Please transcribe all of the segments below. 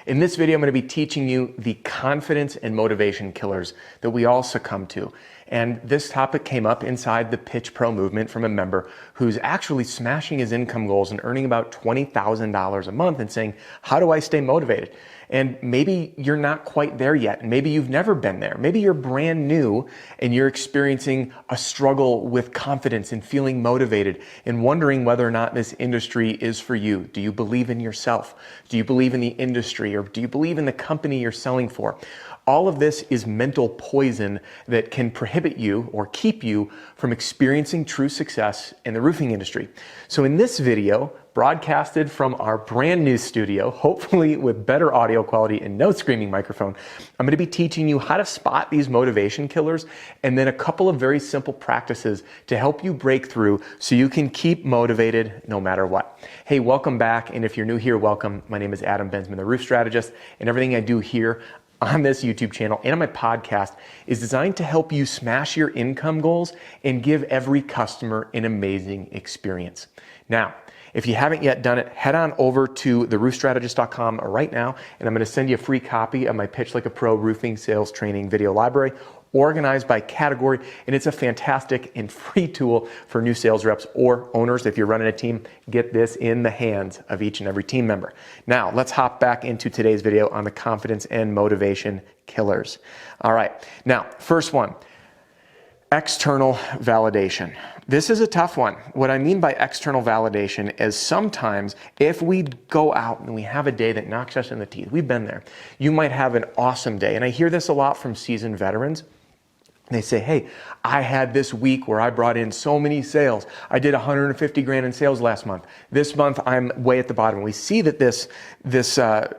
In this video, I'm going to be teaching you the confidence and motivation killers that we all succumb to. And this topic came up inside the Pitch Pro movement from a member who's actually smashing his income goals and earning about $20,000 a month and saying, how do I stay motivated? And maybe you're not quite there yet. And maybe you've never been there. Maybe you're brand new and you're experiencing a struggle with confidence and feeling motivated and wondering whether or not this industry is for you. Do you believe in yourself? Do you believe in the industry, or do you believe in the company you're selling for? All of this is mental poison that can prohibit you or keep you from experiencing true success in the roofing industry. So in this video, broadcasted from our brand new studio, hopefully with better audio quality and no screaming microphone, I'm going to be teaching you how to spot these motivation killers and then a couple of very simple practices to help you break through so you can keep motivated no matter what. Hey, welcome back. And if you're new here, welcome. My name is Adam Bensman, the Roof Strategist, and everything I do here on this YouTube channel and on my podcast is designed to help you smash your income goals and give every customer an amazing experience. Now, if you haven't yet done it, head on over to theroofstrategist.com right now, and I'm going to send you a free copy of my Pitch Like a Pro roofing sales training video library, organized by category, and it's a fantastic and free tool for new sales reps or owners. If you're running a team, get this in the hands of each and every team member. Now, let's hop back into today's video on the confidence and motivation killers. All right, now, first one, external validation. This is a tough one. What I mean by external validation is sometimes if we go out and we have a day that knocks us in the teeth, we've been there. You might have an awesome day. And I hear this a lot from seasoned veterans. They say, hey, I had this week where I brought in so many sales. I did 150 grand in sales last month. This month, I'm way at the bottom. We see that this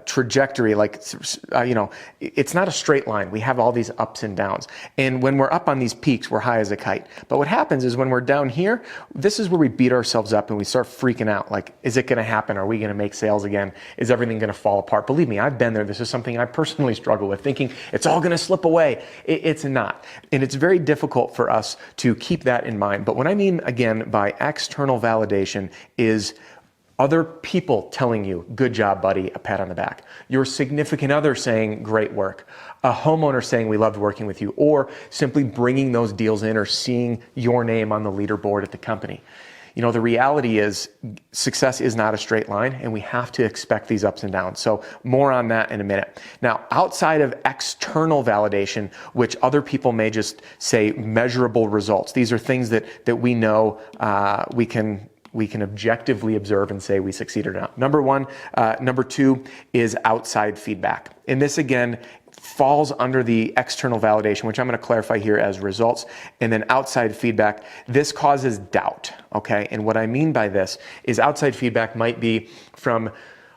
trajectory, it's not a straight line. We have all these ups and downs. And when we're up on these peaks, we're high as a kite. But what happens is when we're down here, this is where we beat ourselves up and we start freaking out. Like, is it going to happen? Are we going to make sales again? Is everything going to fall apart? Believe me, I've been there. This is something I personally struggle with, thinking it's all going to slip away. It's not. And it's very difficult for us to keep that in mind. But what I mean, again, by external validation is other people telling you, good job, buddy, a pat on the back. Your significant other saying, great work. A homeowner saying, we loved working with you. Or simply bringing those deals in or seeing your name on the leaderboard at the company. You know, the reality is success is not a straight line, and we have to expect these ups and downs. So more on that in a minute. Now, outside of external validation, which other people may just say measurable results, these are things that we know we can objectively observe and say we succeeded or not. Number two is outside feedback. And this, again, falls under the external validation, which I'm going to clarify here as results, and then outside feedback. This causes doubt, okay? And what I mean by this is outside feedback might be from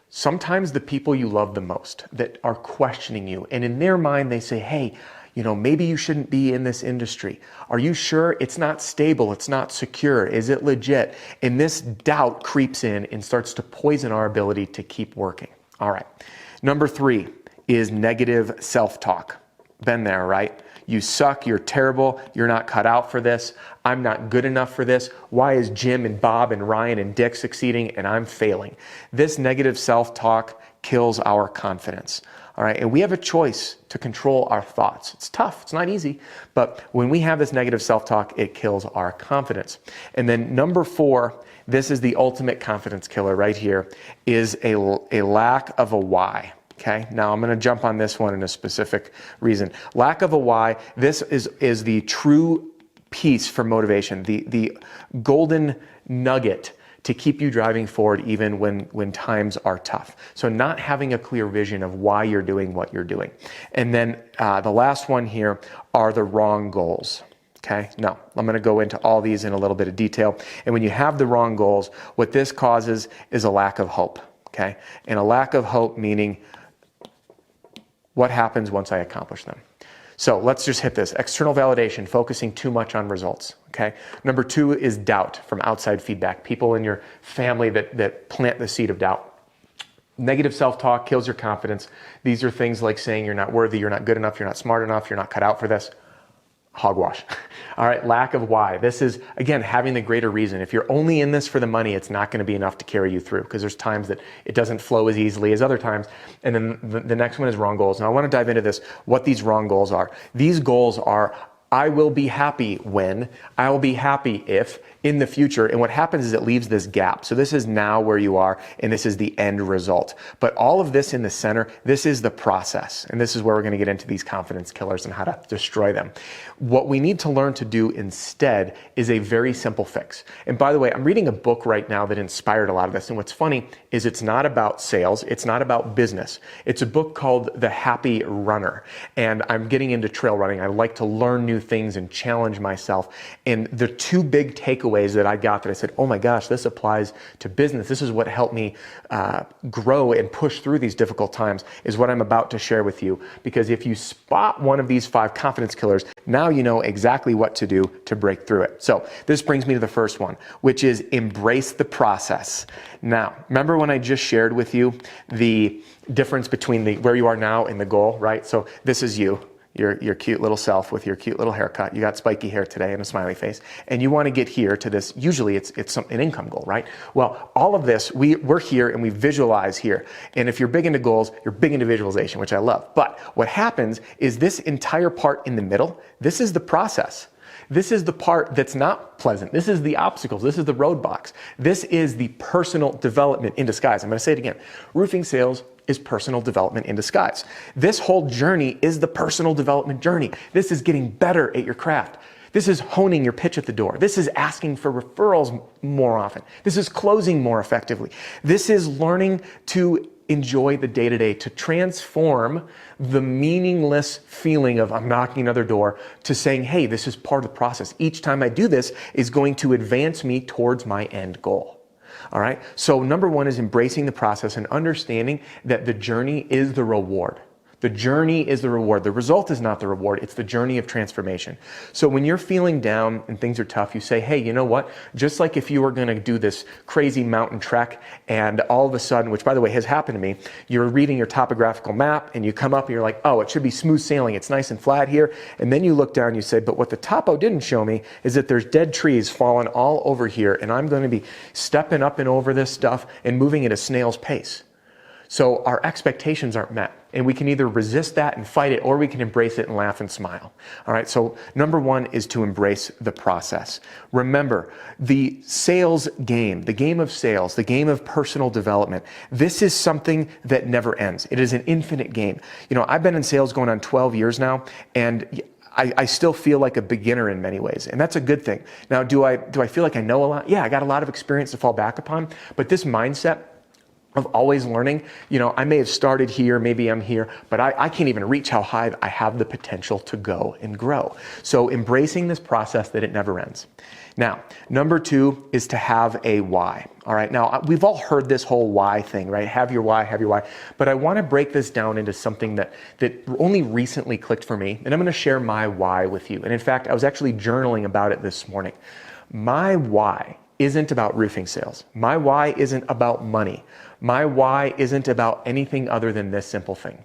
sometimes the people you love the most that are questioning you. And in their mind, they say, hey, maybe you shouldn't be in this industry. Are you sure it's not stable? It's not secure? Is it legit? And this doubt creeps in and starts to poison our ability to keep working. All right. Number three is negative self-talk. Been there, right? You suck, you're terrible, you're not cut out for this, I'm not good enough for this, why is Jim and Bob and Ryan and Dick succeeding and I'm failing? This negative self-talk kills our confidence. All right, and we have a choice to control our thoughts. It's tough, it's not easy, but when we have this negative self-talk, it kills our confidence. And then number four, this is the ultimate confidence killer right here, is a lack of a why. Okay, now I'm going to jump on this one in a specific reason. Lack of a why. This is the true piece for motivation, the golden nugget to keep you driving forward even when times are tough. So not having a clear vision of why you're doing what you're doing. And then the last one here are the wrong goals. Okay, now I'm going to go into all these in a little bit of detail. And when you have the wrong goals, what this causes is a lack of hope. Okay, and a lack of hope meaning what happens once I accomplish them? So let's just hit this. External validation, focusing too much on results, okay? Number two is doubt from outside feedback. People in your family that plant the seed of doubt. Negative self-talk kills your confidence. These are things like saying you're not worthy, you're not good enough, you're not smart enough, you're not cut out for this. hogwash. All right, lack of why. This is, again, having the greater reason. If you're only in this for the money, it's not going to be enough to carry you through, because there's times that it doesn't flow as easily as other times. And then the next one is wrong goals. And I want to dive into this, what these wrong goals are. These goals are, I will be happy when, I will be happy if, in the future. And what happens is it leaves this gap. So this is now where you are, and this is the end result. But all of this in the center, this is the process. And this is where we're going to get into these confidence killers and how to destroy them. What we need to learn to do instead is a very simple fix. And by the way, I'm reading a book right now that inspired a lot of this. And what's funny is it's not about sales. It's not about business. It's a book called The Happy Runner. And I'm getting into trail running. I like to learn new things and challenge myself. And the two big takeaways that I got that I said, oh my gosh, this applies to business. This is what helped me grow and push through these difficult times, is what I'm about to share with you. Because if you spot one of these 5 confidence killers, now you know exactly what to do to break through it. So this brings me to the first one, which is embrace the process. Now, remember when I just shared with you the difference between where you are now and the goal, right? So this is you. Your cute little self with your cute little haircut. You got spiky hair today and a smiley face. And you want to get here to this, usually it's an income goal, right? Well, all of this, we're here and we visualize here. And if you're big into goals, you're big into visualization, which I love. But what happens is this entire part in the middle, this is the process. This is the part that's not pleasant. This is the obstacles. This is the roadblocks. This is the personal development in disguise. I'm going to say it again. Roofing sales is personal development in disguise. This whole journey is the personal development journey. This is getting better at your craft. This is honing your pitch at the door. This is asking for referrals more often. This is closing more effectively. This is learning to enjoy the day-to-day, to transform the meaningless feeling of I'm knocking another door to saying, hey, this is part of the process. Each time I do this is going to advance me towards my end goal. All right. So number 1 is embracing the process and understanding that the journey is the reward. The journey is the reward. The result is not the reward. It's the journey of transformation. So when you're feeling down and things are tough, you say, hey, you know what? Just like if you were going to do this crazy mountain trek and all of a sudden, which by the way has happened to me, you're reading your topographical map and you come up and you're like, oh, it should be smooth sailing. It's nice and flat here. And then you look down and you say, but what the topo didn't show me is that there's dead trees falling all over here. And I'm going to be stepping up and over this stuff and moving at a snail's pace. So our expectations aren't met. And we can either resist that and fight it, or we can embrace it and laugh and smile. All right, so number 1 is to embrace the process. Remember, the sales game, the game of sales, the game of personal development, this is something that never ends. It is an infinite game. You know, I've been in sales going on 12 years now, and I still feel like a beginner in many ways, and that's a good thing. Now, do I feel like I know a lot? Yeah, I got a lot of experience to fall back upon, but this mindset of always learning, you know, I may have started here, maybe I'm here, but I can't even reach how high I have the potential to go and grow. So embracing this process that it never ends. Now, number 2 is to have a why. All right. Now, we've all heard this whole why thing, right? Have your why, have your why. But I want to break this down into something that only recently clicked for me. And I'm going to share my why with you. And in fact, I was actually journaling about it this morning. My why isn't about roofing sales. My why isn't about money. My why isn't about anything other than this simple thing: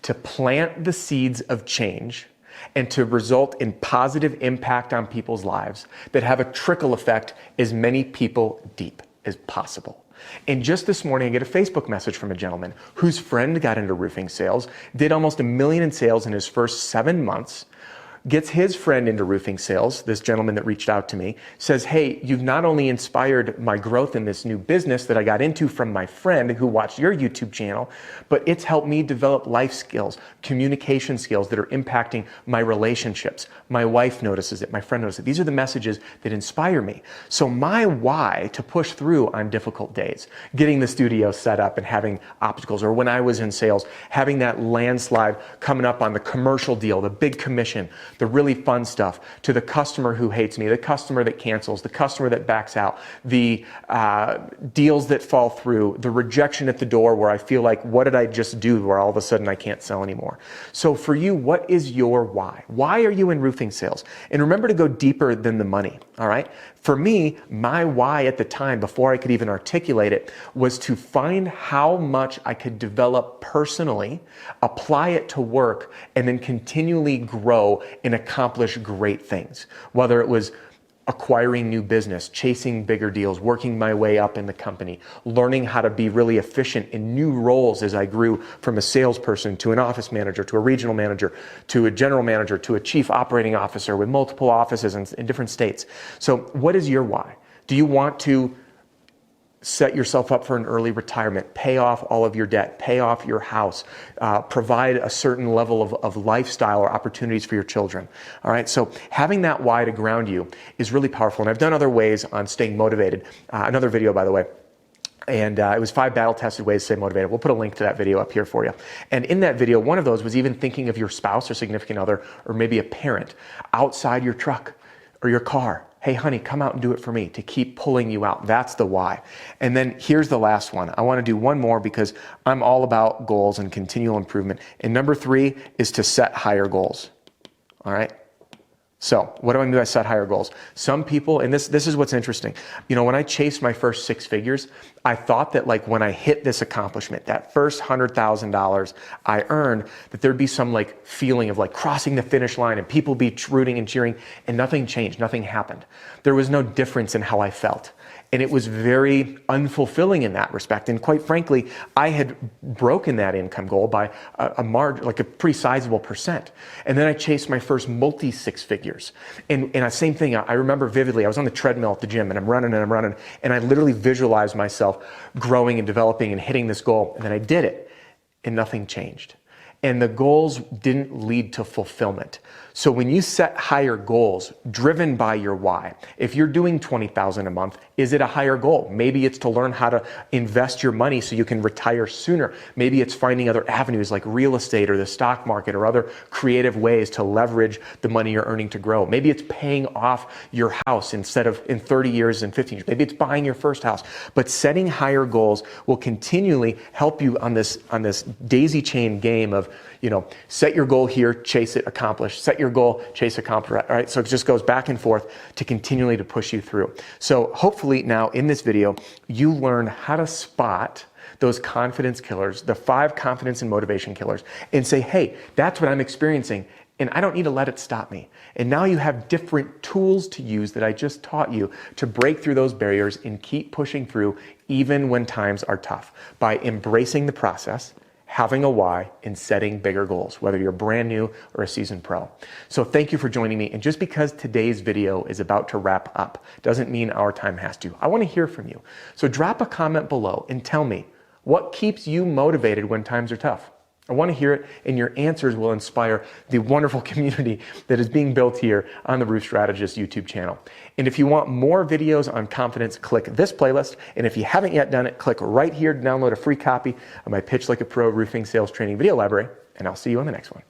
to plant the seeds of change and to result in positive impact on people's lives that have a trickle effect as many people deep as possible. And just this morning, I get a Facebook message from a gentleman whose friend got into roofing sales, did almost $1 million in sales in his first 7 months, gets his friend into roofing sales, this gentleman that reached out to me, says, hey, you've not only inspired my growth in this new business that I got into from my friend who watched your YouTube channel, but it's helped me develop life skills, communication skills that are impacting my relationships. My wife notices it, my friend notices it. These are the messages that inspire me. So my why to push through on difficult days, getting the studio set up and having obstacles, or when I was in sales, having that landslide coming up on the commercial deal, the big commission, the really fun stuff, to the customer who hates me, the customer that cancels, the customer that backs out, the deals that fall through, the rejection at the door where I feel like, what did I just do where all of a sudden I can't sell anymore? So for you, what is your why? Why are you in roofing sales? And remember to go deeper than the money, all right? For me, my why at the time, before I could even articulate it, was to find how much I could develop personally, apply it to work, and then continually grow and accomplish great things. Whether it was acquiring new business, chasing bigger deals, working my way up in the company, learning how to be really efficient in new roles as I grew from a salesperson to an office manager, to a regional manager, to a general manager, to a chief operating officer with multiple offices in different states. So what is your why? Do you want to set yourself up for an early retirement, pay off all of your debt, pay off your house, provide a certain level of lifestyle or opportunities for your children? All right, so having that why to ground you is really powerful. And I've done other ways on staying motivated. Another video, by the way. And it was 5 battle-tested ways to stay motivated. We'll put a link to that video up here for you. And in that video, one of those was even thinking of your spouse or significant other, or maybe a parent, outside your truck or your car. Hey, honey, come out and do it for me, to keep pulling you out. That's the why. And then here's the last one. I want to do one more because I'm all about goals and continual improvement. And number 3 is to set higher goals. All right? So what do I mean by set higher goals? Some people, and this is what's interesting. You know, when I chased my first 6 figures, I thought that like when I hit this accomplishment, that first $100,000 I earned, that there'd be some like feeling of like crossing the finish line and people be rooting and cheering, and nothing changed, nothing happened. There was no difference in how I felt. And it was very unfulfilling in that respect. And quite frankly, I had broken that income goal by a margin, like a pretty sizable percent. And then I chased my first multi 6 figures. And the same thing, I remember vividly, I was on the treadmill at the gym and I'm running, and I literally visualized myself growing and developing and hitting this goal. And then I did it and nothing changed. And the goals didn't lead to fulfillment. So when you set higher goals driven by your why, if you're doing $20,000 a month, is it a higher goal? Maybe it's to learn how to invest your money so you can retire sooner. Maybe it's finding other avenues like real estate or the stock market or other creative ways to leverage the money you're earning to grow. Maybe it's paying off your house instead of in 30 years and 15 years. Maybe it's buying your first house. But setting higher goals will continually help you on this daisy chain game of, you know, set your goal here, chase it, accomplish. Set your goal, chase, accomplish. All right, so it just goes back and forth to continually to push you through. So hopefully now in this video, you learn how to spot those confidence killers, the 5 confidence and motivation killers, and say, hey, that's what I'm experiencing, and I don't need to let it stop me. And now you have different tools to use that I just taught you to break through those barriers and keep pushing through even when times are tough by embracing the process, having a why, and setting bigger goals, whether you're brand new or a seasoned pro. So thank you for joining me. And just because today's video is about to wrap up doesn't mean our time has to. I want to hear from you. So drop a comment below and tell me what keeps you motivated when times are tough. I want to hear it, and your answers will inspire the wonderful community that is being built here on the Roof Strategist YouTube channel. And if you want more videos on confidence, click this playlist. And if you haven't yet done it, click right here to download a free copy of my Pitch Like a Pro Roofing Sales Training video library. And I'll see you on the next one.